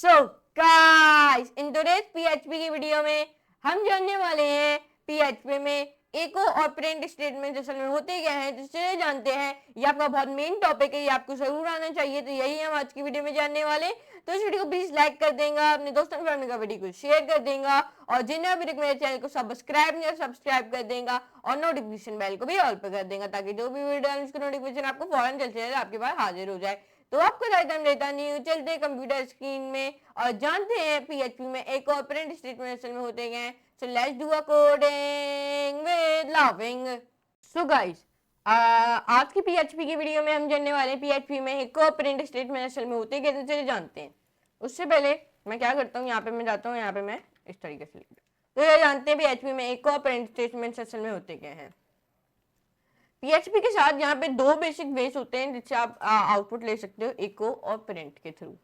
So guys, in today's PHP की video में हम जानने वाले हैं पीएचपी में इको ऑपरेंट स्टेटमेंट असल में होते क्या हैं, जिससे जानते हैं। ये आपका बहुत मेन टॉपिक है, ये आपको जरूर आना चाहिए। तो यही हम आज की वीडियो में जानने वाले। तो इस वीडियो को प्लीज लाइक कर देगा, अपने दोस्तों और फैमिली का वीडियो को शेयर कर देगा, और जिन्हें अभी तक मेरे चैनल को सब्सक्राइब नहीं सब्सक्राइब कर देगा, और नोटिफिकेशन बेल को भी ऑल पर कर देगा, ताकि जो भी वीडियो उसका नोटिफिकेशन आपको फौरन चल जाए, आपके पास हाजिर हो जाए। तो आपको ज्यादा टाइम लेता नहीं, चलते कंप्यूटर स्क्रीन में और जानते हैं पीएचपी में एक ऑपरेंट स्टेटमेंट असल में होते हैं। So let's do a coding with laughing. So guys, आज की पीएचपी की वीडियो में हम जानने वाले हैं पीएचपी में एक ऑपरेंट स्टेटमेंट असल में होते कैसे, चलिए जानते हैं। उससे पहले मैं क्या करता हूँ, यहाँ पे मैं जाता हूँ, यहाँ पे मैं इस तरीके से लिखता हूँ। तो ये जानते हैं पीएचपी में एक ऑपरेंट स्टेटमेंट असल में होते क्या हैं। पीएचपी के साथ यहाँ पे दो बेसिक वेज होते हैं जिससे आप आउटपुट ले सकते हो, इको और प्रिंट के थ्रू।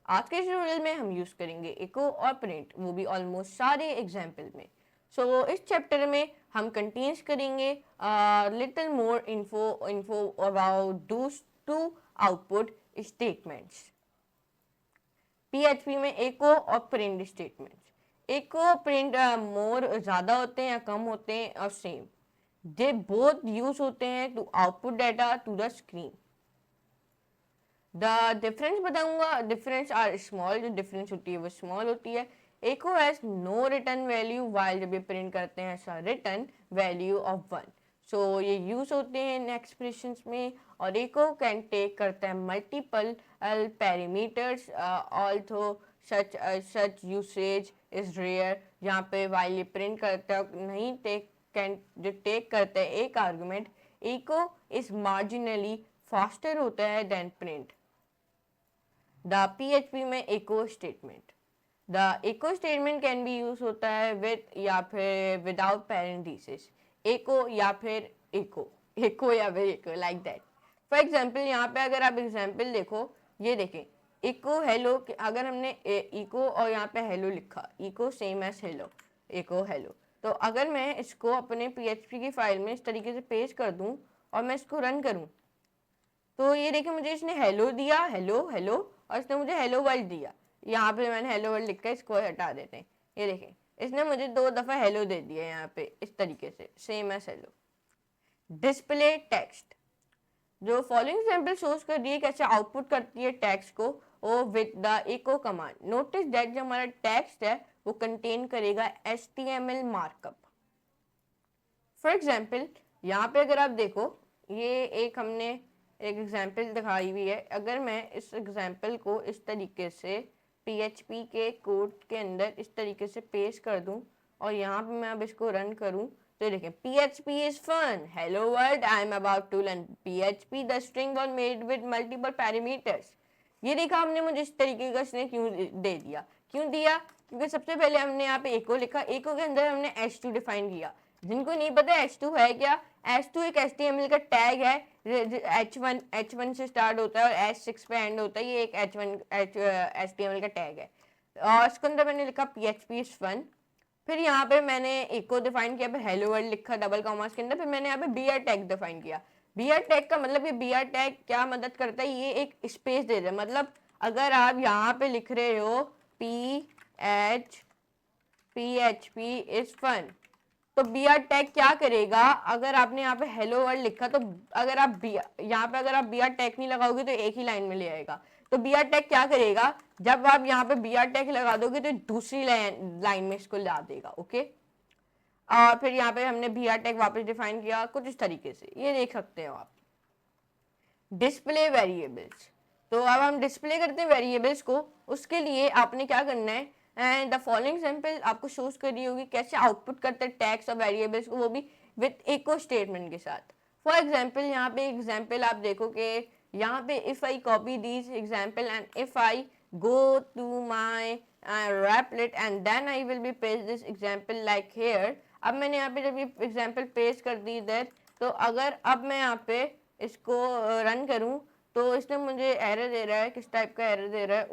आज के ट्यूटोरियल में हम यूज करेंगे इको और प्रिंट, वो भी ऑलमोस्ट सारे एग्जाम्पल में। सो इस चैप्टर में हम कंटेन्स करेंगे little more info about those two output statements. PHP में इको और print statements. Echo print more ज्यादा होते हैं या कम होते हैं, और सेम दे बोथ यूज होते हैं to output data to the screen. The difference बताऊंगा, डिफरेंस आर स्मॉल, जो डिफरेंस होती है वो स्मॉल होती है। Echo has no return value, while जब ये प्रिंट करते हैं ऐसा रिटर्न वैल्यू ऑफ 1। सो ये यूज होते हैं इन एक्सप्रेशंस में। और इको कैन टेक करता है multiple parameters, although such usage is rare. यहाँ पे वाइल ये प्रिंट करता है नहीं जो टेक करता है एक argument, echo is marginally faster होता है देन प्रिंट। द पीएचपी में echo statement, the echo statement can be use होता है विद या फिर विदाउट पैरेंथेसिस, इको या फिर इको, इको या फिर echo, like that. For example यहाँ पे अगर आप एग्जाम्पल देखो, ये देखें इको हेलो, अगर हमने इको और यहाँ पे हेलो लिखा, echo same as hello, echo hello. तो अगर मैं इसको अपने पीएचपी की फाइल में इस तरीके से पेस्ट कर दूं और मैं इसको रन करूं, तो ये देखिए मुझे इसने हेलो दिया, हेलो हेलो, और इसने मुझे हेलो वर्ल्ड दिया। यहाँ पे मैंने हेलो वर्ल्ड लिखा है, इसको हटा देते हैं। ये देखें इसने मुझे 2 दफा हेलो दे दिया यहाँ पे इस तरीके से, same as hello. Display text, जो फॉलोइंग सैंपल शोज कर रही है कैसे आउटपुट करती है टेक्स्ट को, वो with the echo command. Notice that जो हमारा टेक्स्ट है वो कंटेन करेगा HTML मार्कअप। फॉर एग्जाम्पल यहाँ पे अगर आप देखो, ये एक हमने एक एग्जाम्पल दिखाई हुई है। अगर मैं इस एग्जाम्पल को इस तरीके से पीएचपी के कोड के अंदर इस तरीके से पेस्ट कर दूं और यहाँ पे मैं अब इसको रन करूं, तो देखें PHP is fun, hello world, I am about to learn PHP, the string was made with multiple parameters. ये देखा हमने मुझे इस तरीके का इसने क्यों दे दिया, क्यों दिया, क्योंकि सबसे पहले हमने यहाँ पे इको लिखा, इको के अंदर हमने h2 डिफाइन किया। जिनको नहीं पता h2 है क्या, h2 एक HTML का टैग है, h1 से स्टार्ट होता है और h6 पे एंड होता है। ये एक HTML का टैग है, और इसके अंदर मैंने लिखा PHP is fun। फिर यहाँ पे मैंने इको डिफाइन किया, फिर हेलो वर्ल्ड लिखा डबल कॉमास के अंदर, फिर मैंने यहाँ पे बीआर टैग डिफाइन किया। बीआर टैग का मतलब, ये बीआर टैग क्या मदद करता है, ये एक स्पेस दे रहा है। मतलब अगर आप यहाँ पे लिख रहे हो PHP इज फन, तो बीआर टैग क्या करेगा, अगर आपने यहाँ पे हेलो वर्ल्ड लिखा, तो अगर आप यहाँ पे अगर आप बीआर टैग नहीं लगाओगे तो एक ही लाइन में ले आएगा। तो बीआर टैग क्या करेगा, जब आप यहाँ पे बीआर टैग लगा दोगे तो दूसरी लाइन में इसको ला देगा। ओके, और फिर यहाँ पे हमने बीआर टैग वापस डिफाइन किया कुछ इस तरीके से, ये देख सकते हो आप। डिस्प्ले वेरिएबल्स, तो अब हम डिस्प्ले करते हैं वेरिएबल्स को। उसके लिए आपने क्या करना है, एंड द फॉलोइंग सैंपल आपको शोज कर रही होगी कैसे आउटपुट करते हैं टैग्स और वेरिएबल्स को, वो भी विद इको स्टेटमेंट के साथ। फॉर एग्जांपल यहाँ पे एग्जांपल आप देखो कि यहाँ पे if I copy this example and if I go to my Replit and then I will be paste this example like here. अब मैंने यहाँ पे जब ये एग्जांपल पेस्ट कर दी इधर, तो अगर अब मैं यहाँ पे इसको रन करूं तो इसने मुझे एरर दे रहा है, किस टाइप का एरर दे रहा है,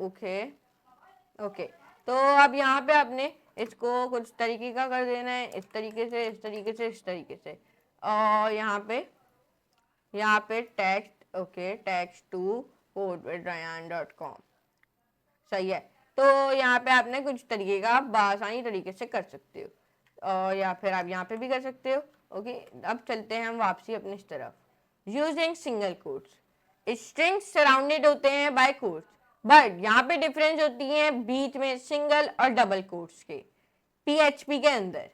ओके। तो अब यहाँ पे आपने इसको कुछ तरीके का कर देना है, इस तरीके से, इस तरीके से, इस तरीके से। और यहाँ पे text, okay, text to code@ryan.com, सही है। तो यहाँ पे आपने कुछ तरीके का आप आसानी तरीके से कर सकते हो, और या फिर आप यहाँ पे भी कर सकते हो। ओके, अब चलते हैं हम वापसी अपनी इस तरफ। Using single quotes, strings surrounded होते हैं बाय कोट्स, बट यहाँ पे डिफरेंस होती है बीच में सिंगल और डबल कोट्स के पीएचपी के अंदर।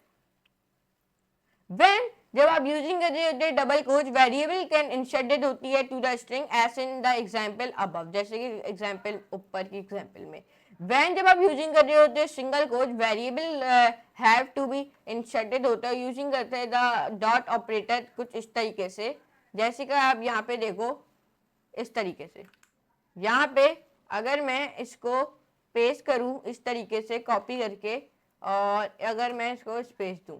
व्हेन जब आप यूजिंग कर रहे होते हैं double quotes, variable can inserted होती है to the string as in the example above, जैसे कि एग्जांपल ऊपर की एग्जांपल में। व्हेन जब आप यूजिंग कर रहे होते हैं single quotes, variable have to be inserted होता है, यूजिंग करते हैं द डॉट ऑपरेटर कुछ इस तरीके से, जैसे कि आप यहाँ पे देखो इस तरीके से। यहाँ पे अगर मैं इसको पेस्ट करूँ इस तरीके से कॉपी करके, और अगर मैं इसको स्पेस दूँ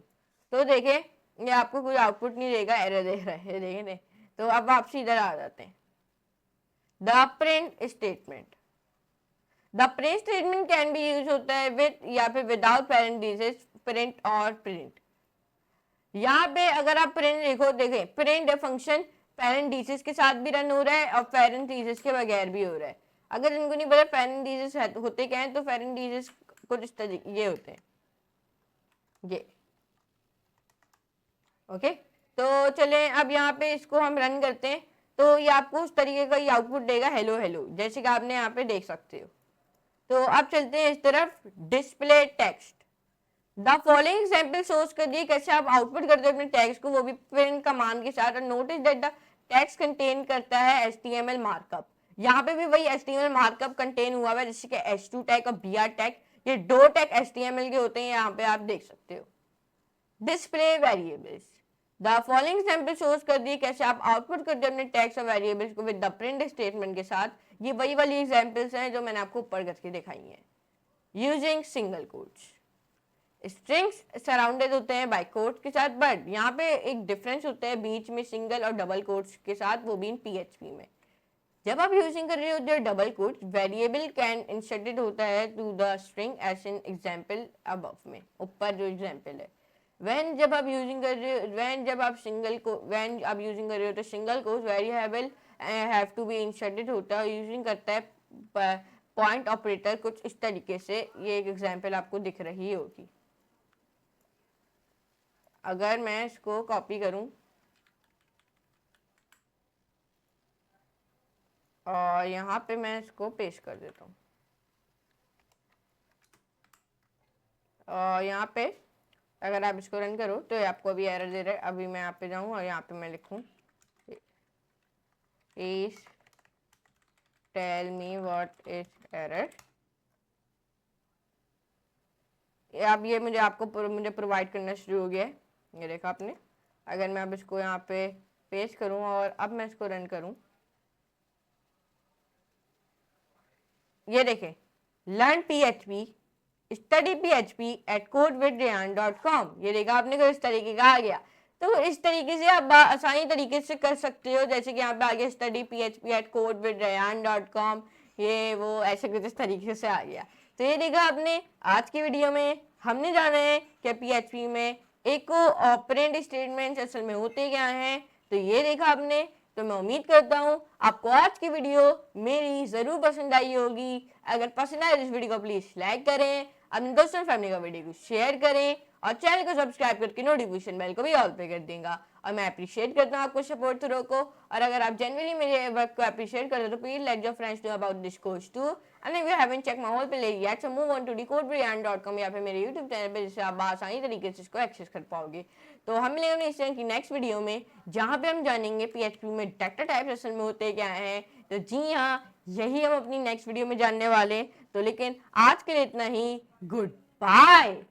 तो देखें ये आपको कोई आउटपुट नहीं देगा, एरर दे रहा है, देखें नहीं। तो अब आप सीधे आ जाते हैं the print statement. The print statement can be use होता है विद या फिर विदाउट पैरेंथेसिस, प्रिंट और प्रिंट। यहाँ पे अगर आप प्रिंट देखो, देखें प्रिंट फंक्शन पैरेंथेसिस के साथ भी रन हो रहा है और पैरेंथेसिस के बगैर भी हो रहा है। अगर इनको नहीं पता पैरेंथेसिस है तो होते क्या है, तो पैरेंथेसिस कुछ इस तरीके ये होते हैं ये। ओके, तो चलें अब यहाँ पे इसको हम रन करते हैं, तो ये आपको उस तरीके का ये आउटपुट देगा हेलो हेलो, जैसे कि आपने यहाँ पे देख सकते हो। तो अब चलते हैं इस तरफ display text. The following example shows कर दिए कैसे आप आउटपुट करते हो अपने टेक्स्ट को, वो भी प्रिंट कमांड के साथ। Notice that the text contain करता है HTML मार्कअप। यहाँ पे भी वही HTML मार्कअप कंटेन हुआ है, जैसे कि H2 टैग और BR टैग, ये दो टैग HTML के होते हैं, यहाँ पे आप देख सकते हो। Display variables, the following example shows कर दिए कैसे आप आउटपुट करते हो अपने टैग्स और वेरिएबल्स को विद द प्रिंट स्टेटमेंट के साथ। ये वही वाली एग्जांपल्स हैं जो मैंने आपको ऊपर करके दिखाई हैं। Using single quotes, strings surrounded होते हैं बाय कोट्स के साथ, बट यहाँ पे एक डिफरेंस होता है बीच में सिंगल और डबल कोट्स के साथ, वो भी इन पीएचपी में। जब आप यूजिंग कर रहे होते हो double quotes, variable can inserted होता है to the string as in example above में, ऊपर जो एग्जांपल है। व्हेन जब आप यूजिंग कर रहे हो, व्हेन जब आप सिंगल को व्हेन आप यूजिंग कर रहे हो तो single quotes variable have to be inserted होता है, यूजिंग करता है पॉइंट ऑपरेटर कुछ इस तरीके से। ये एक एग्जांपल आपको दिख रही होगी। अगर मैं इसको कॉपी करूं और यहाँ पे मैं इसको पेस्ट कर देता हूँ, और यहाँ पे अगर आप इसको रन करो तो आपको अभी एरर दे रहा है। अभी मैं यहाँ पे जाऊँ और यहाँ पे मैं लिखूँ please tell me what is error. अब ये मुझे प्रोवाइड करना शुरू हो गया है, ये देखा आपने। अगर मैं अब इसको यहाँ पे पेस्ट करूँ और अब मैं इसको रन करूँ, ये देखें learn PHP study PHP at codewithrayan.com। ये देखा आपने को इस तरीके का आ गया। तो इस तरीके से आप आसानी तरीके से कर सकते हो, जैसे कि यहाँ पे आ गया स्टडी PHP at codewithrayan.com, ये वो ऐसे कुछ इस तरीके से आ गया। तो ये देखा आपने आज की वीडियो में हमने जाना है कि PHP में इको ऑपरेंड स्टेटमेंट्स असल में होते क्या हैं। तो ये देखा आपने, तो मैं उम्मीद करता हूँ आपको आज की वीडियो मेरी जरूर पसंद आई होगी। अगर पसंद आए तो इस वीडियो को प्लीज लाइक करें, अपने दोस्तों फैमिली का वीडियो को शेयर करें और चैनल को सब्सक्राइब करके नोटिफिकेशन बेल को भी ऑल पे कर देगा। और मैं अप्रिशिएट करता हूँ आपको सपोर्ट थ्रू को। और अगर आप जेन्युइनली मेरे वर्क को अप्रिशिएट करते हो तो please let your friends know about this course too. And if you haven't check my whole playlist yet, so move on to decodewithrayan.com या फिर मेरे YouTube चैनल पे, जिससे आप आसानी तरीके से इसको एक्सेस कर पाओगे। तो हम मिलेंगे इस चैनल की नेक्स्ट वीडियो में, जहाँ पे हम जानेंगे PHP में डाटा टाइप्स असल में होते क्या हैं। तो जी हाँ, यही हम अपनी नेक्स्ट वीडियो में जानने वाले। तो लेकिन आज के लिए इतना ही, गुड बाय।